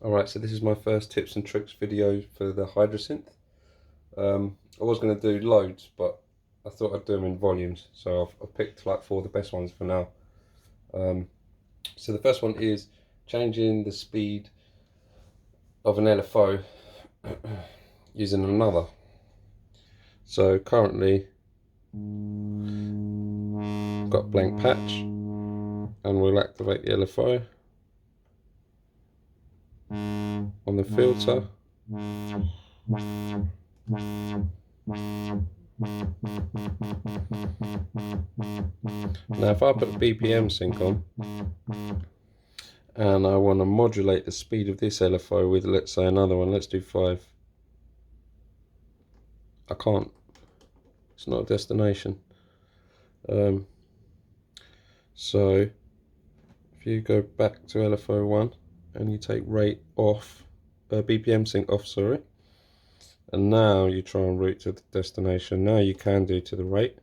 Alright, so this is my first tips and tricks video for the HydraSynth. I was going to do loads, but I thought I'd do them in volumes, so I've picked like 4 of the best ones for now. So the first one is changing the speed of an LFO using another. So currently I've got a blank patch, and we'll activate the LFO on the filter. Now if I put a BPM sync on and I want to modulate the speed of this LFO with, let's say, another one, let's do 5, I can't, it's not a destination. So if you go back to LFO 1 and you take rate off, BPM sync off, sorry, and now you try and route to the destination, now you can do to the rate.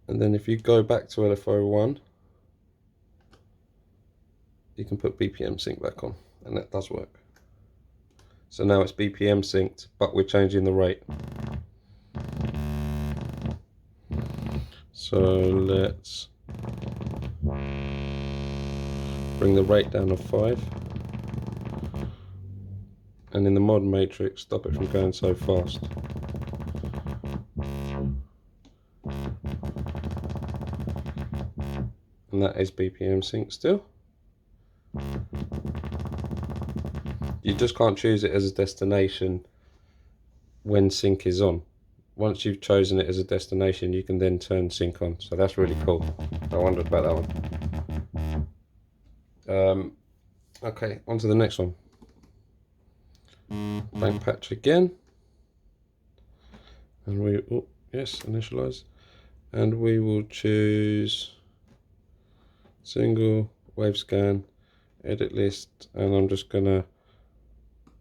And then if you go back to LFO 1, you can put BPM sync back on, and that does work. So now it's BPM synced, but we're changing the rate. So let's bring the rate down to 5, and in the mod matrix stop it from going so fast. And that is BPM sync still. You just can't choose it as a destination when sync is on. Once you've chosen it as a destination, you can then turn sync on. So that's really cool. I wondered about that one. Okay, on to the next one. Blank patch again. And we, oh, yes, initialize. And we will choose single, wave scan, edit list, and I'm just gonna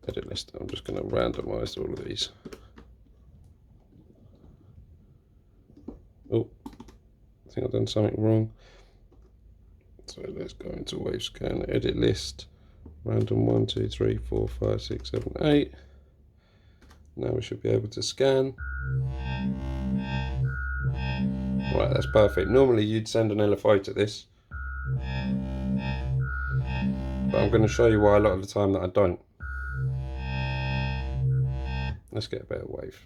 randomize all of these. Oh, I think I've done something wrong. So let's go into wave scan, edit list, random 1, 2, 3, 4, 5, 6, 7, 8. Now we should be able to scan. Right, that's perfect. Normally you'd send an LFO to this, but I'm going to show you why a lot of the time that I don't. Let's get a better wave.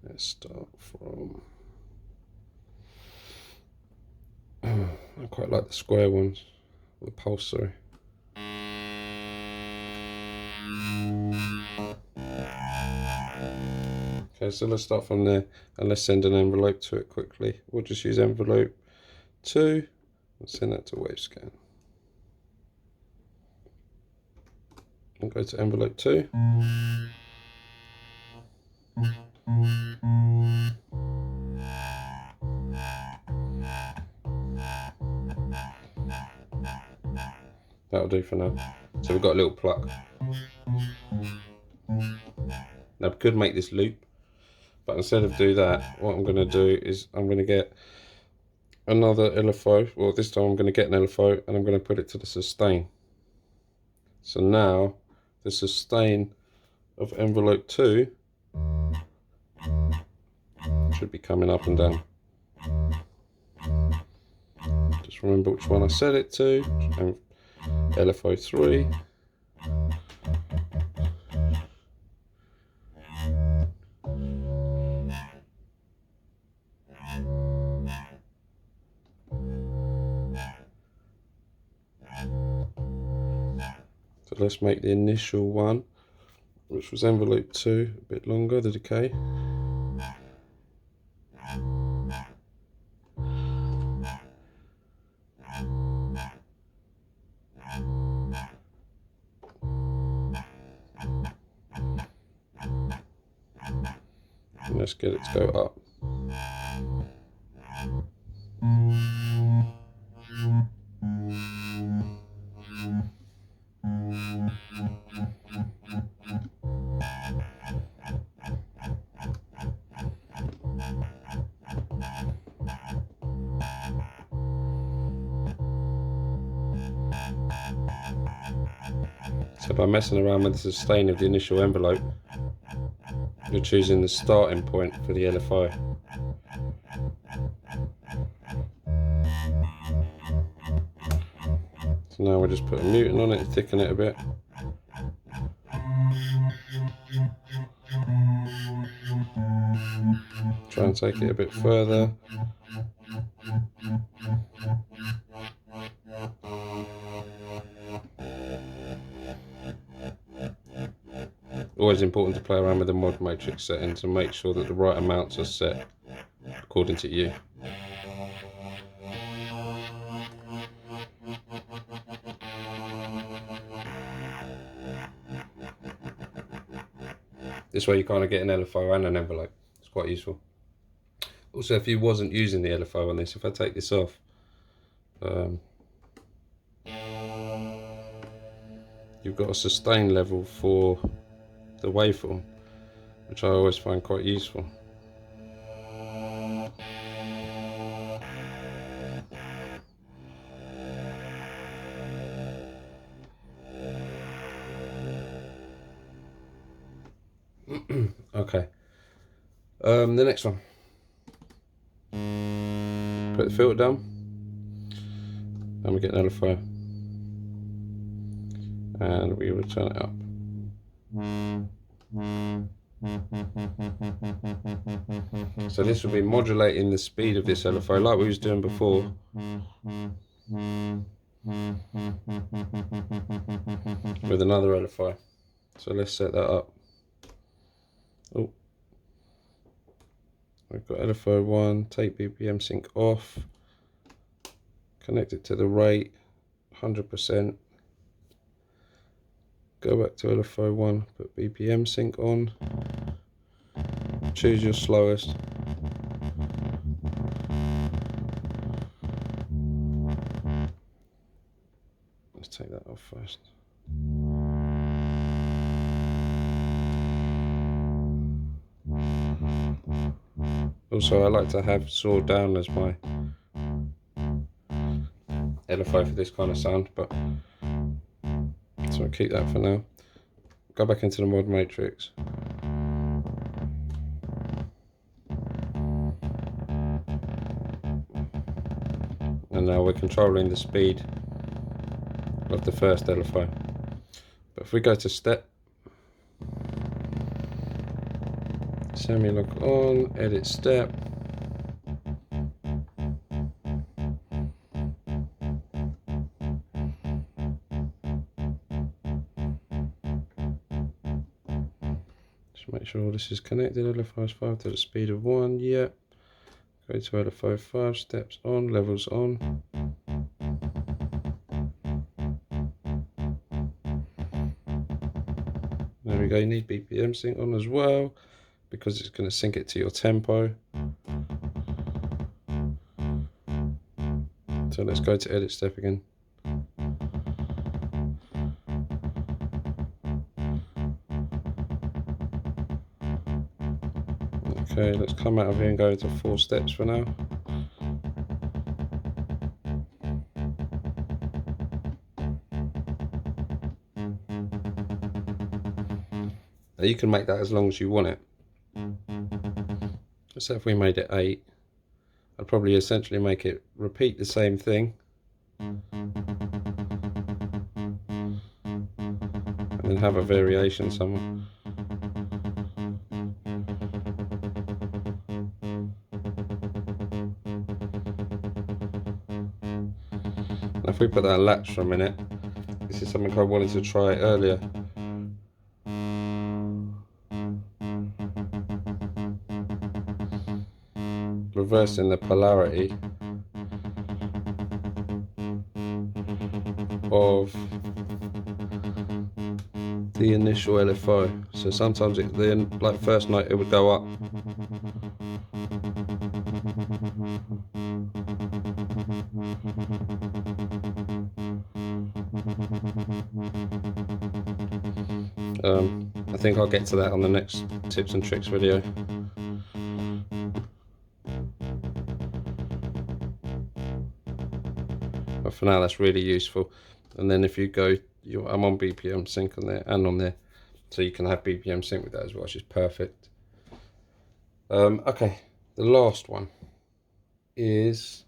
Let's start from, I quite like the square ones, or the pulse, sorry. Okay, so let's start from there, and let's send an envelope to it quickly. We'll just use envelope 2 and send that to wave scan. And go to envelope 2. That'll do for now. So we've got a little pluck. Now we could make this loop, but instead of do that, what I'm going to do is I'm going to get another LFO. Well, this time I'm going to get an LFO and I'm going to put it to the sustain. So now the sustain of envelope 2 should be coming up and down. Just remember which one I set it to. LFO 3. So let's make the initial one, which was envelope 2, a bit longer, the decay. And let's get it to go up. So by messing around with the sustain of the initial envelope, you're choosing the starting point for the LFO. So now we'll just put a mutant on it and thicken it a bit. Try and take it a bit further. Always important to play around with the mod matrix settings and make sure that the right amounts are set according to you. This way you kind of get an LFO and an envelope. It's quite useful. Also, if you wasn't using the LFO on this, if I take this off, you've got a sustain level for the waveform, which I always find quite useful. Okay, the next one. Put the filter down, and we get an LFO, and we will turn it up. So this will be modulating the speed of this LFO like we was doing before. With another LFO. So let's set that up. Oh, we've got LFO 1, take BPM sync off, connect it to the rate, 100%. Go back to LFO 1, put BPM sync on, choose your slowest. Let's take that off first. Also, I like to have saw down as my LFO for this kind of sound, but so I'll keep that for now. Go back into the mod matrix. And now we're controlling the speed of the first LFO. But if we go to step, semi-lock on, edit step. Just make sure all this is connected. LFO 5 to the speed of 1, yep. Go to LFO 5, steps on, levels on. There we go, you need BPM sync on as well, because it's going to sync it to your tempo. So let's go to edit step again. Okay, let's come out of here and go to 4 steps for now. Now you can make that as long as you want it. So if we made it 8, I'd probably essentially make it repeat the same thing. And then have a variation somewhere. Now if we put that on latch for a minute, this is something I wanted to try earlier. Reversing the polarity of the initial LFO. So sometimes like first note it would go up. I think I'll get to that on the next tips and tricks video. But for now that's really useful. And then if you go I'm on BPM sync on there and on there, so you can have BPM sync with that as well, which is perfect. Okay, the last one is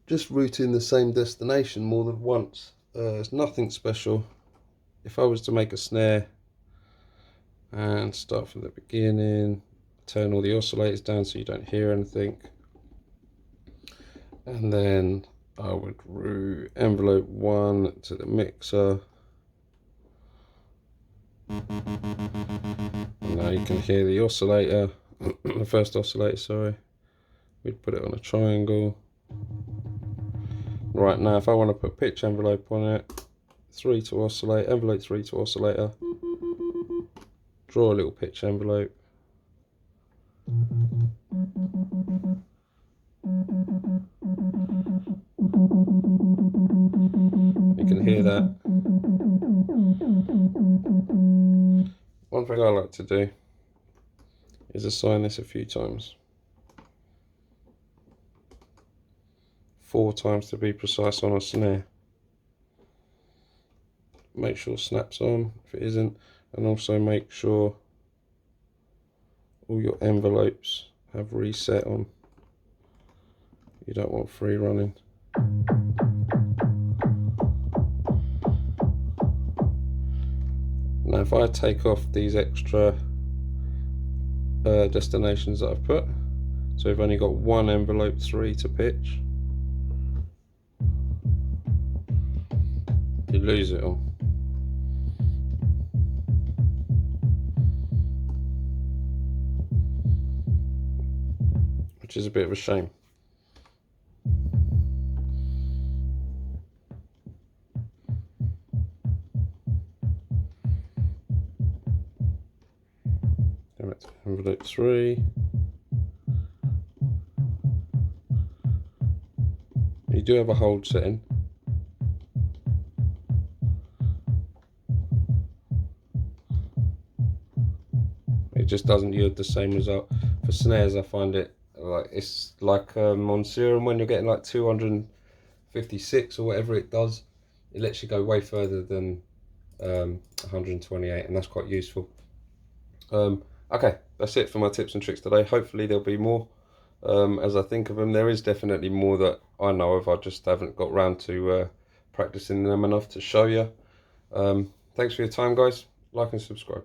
just routing the same destination more than once. It's nothing special. If I was to make a snare and start from the beginning, turn all the oscillators down so you don't hear anything, and then I would route envelope 1 to the mixer. And now you can hear the oscillator, the first oscillator, sorry. We'd put it on a triangle. Right, now if I want to put pitch envelope on it, 3 to oscillate, envelope 3 to oscillator, draw a little pitch envelope. You can hear that. One thing I like to do is assign this a few times. 4 times to be precise on a snare. Make sure snaps on if it isn't, and also make sure all your envelopes have reset on. You don't want free running. Now if I take off these extra destinations that I've put, so we've only got one envelope 3 to pitch, you lose it all. Which is a bit of a shame. Go back to envelope 3. You do have a hold setting. It just doesn't yield the same result. For snares, I find it like it's like on Serum when you're getting like 256 or whatever it does, it lets you go way further than 128, and that's quite useful. Okay, that's it for my tips and tricks today. Hopefully there'll be more as I think of them. There is definitely more that I know of. I just haven't got round to practicing them enough to show you. Thanks for your time, guys. Like and subscribe.